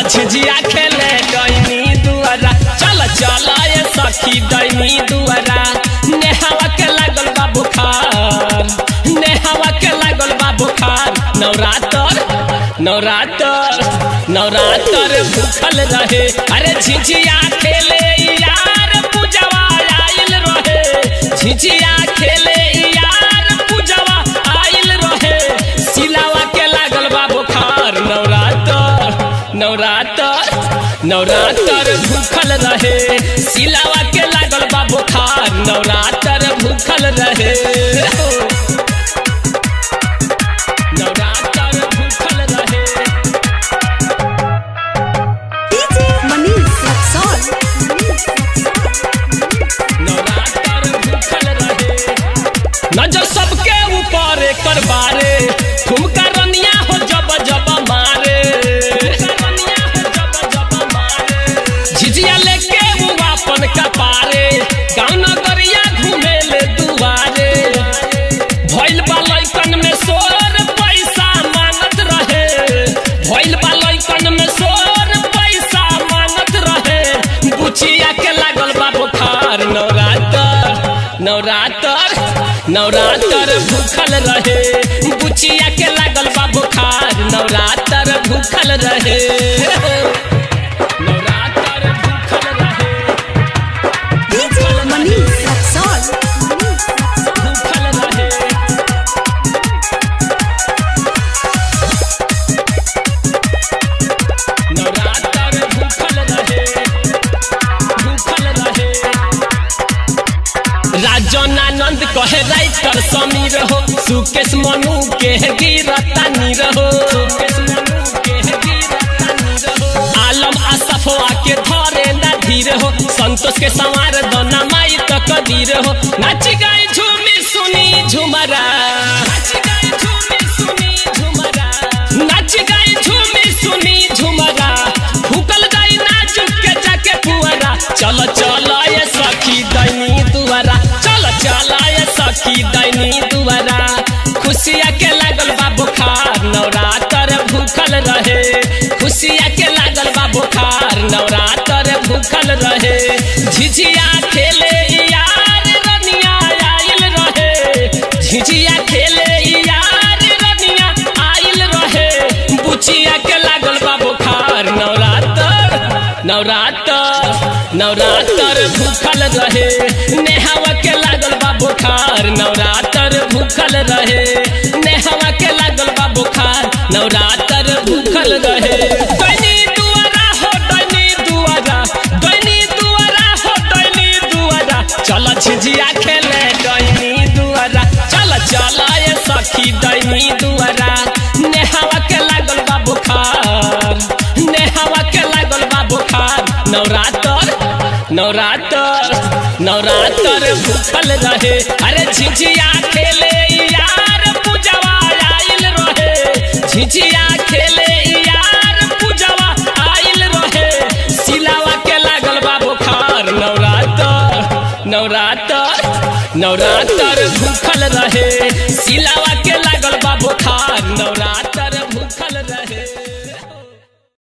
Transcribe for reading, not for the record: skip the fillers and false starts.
झिझिया खेले डैनी दुआरा, चल चल ये सखी डैनी दुआरा। नेहावा के लागल बा बुखार, नेहावा के लागल बा बुखार। नवरात्र भूखल रहे, अरे झिझिया खेले यार पूजवा आइल रहे। झिझिया खेले यार पूजवा आइल रहे, सिलावा के लागल बा बुखार। नवरात्र भूखल रहे, सिलावा के लागल बा बुखार। नवरात्र भूखल रहे, नवरात्र भूखल रहे। नवरात्र भूखल रहे, नजर सबके ऊपर एकर बारे। ठुमका रनिया हो जब जब मारे, झिझिया लेके वो अपन कपारे। गाँव नगरिया घूमे ले दुआरे, भइल बा लइकन में शोर पैसा मांगत रहे। भइल बा लइकन में शोर पैसा मांगत रहे, बुचिया के लागल बा बुखार। नवरात्र भूखल रहे, बुचिया के लागल बा बुखार। नवरात्र भूखल रहे, नवरात्र भूखल रहे, भूखल रहे, भूखल रहे। नवरात्र भूखल रहे, भूखल रहे। राजन आनंद कहे राइटर समीर हो, सुकेश मनु के गिरता नीर हो। आलम असफवा के धरे ना धीर हो, संतोष के संवार दोना माई तक दीर हो। नाच गाई झूमी सुनी झुमरा, नाच गाई झूमी सुनी झुमरा, नाच गाई झूमी सुनी झुमरा। फूकल जाई नाच के जाके पुअरा, चल चल ये सखी डैनी दुआरा, चल चल ये सखी डैनी दुआरा। खुशिया के लागल बा बुखार, नवरात्र भूखल रहे। खुशिया के लागल बा बुखार, नवरात्र भूखल रहे। झिझिया खेले यार रनिया आइल रहे, झिझिया खेले यार रनिया आइल रहे, बुचिया के लागल बा बुखार। नवरात्र भूखल रहे, नेहावा के लागल बा बुखार। नवरात्र भूखल रहे, नेहावा के लागल बा बुखार। नवरात्र भूखल रहे। डैनी दुआरा हो डैनी दुआरा, डैनी दुआरा हो डैनी दुआरा। चल झिझिया खेले डैनी दुआरा, चल चल ये सखी डैनी दुआरा। नेहावा के लागल बा बुखार, नेहावा के लागल बा बुखार। नवरात्र भूखल रहे, अरे झिझिया खेले यार पूजवा आइल रहे। झिझिया खेले यार पूजवा आइल रहे, सिलावा के लागल बा बुखार। नवरात्र भूखल रहे, सिलावा के लागल बा बुखार। नवरात्र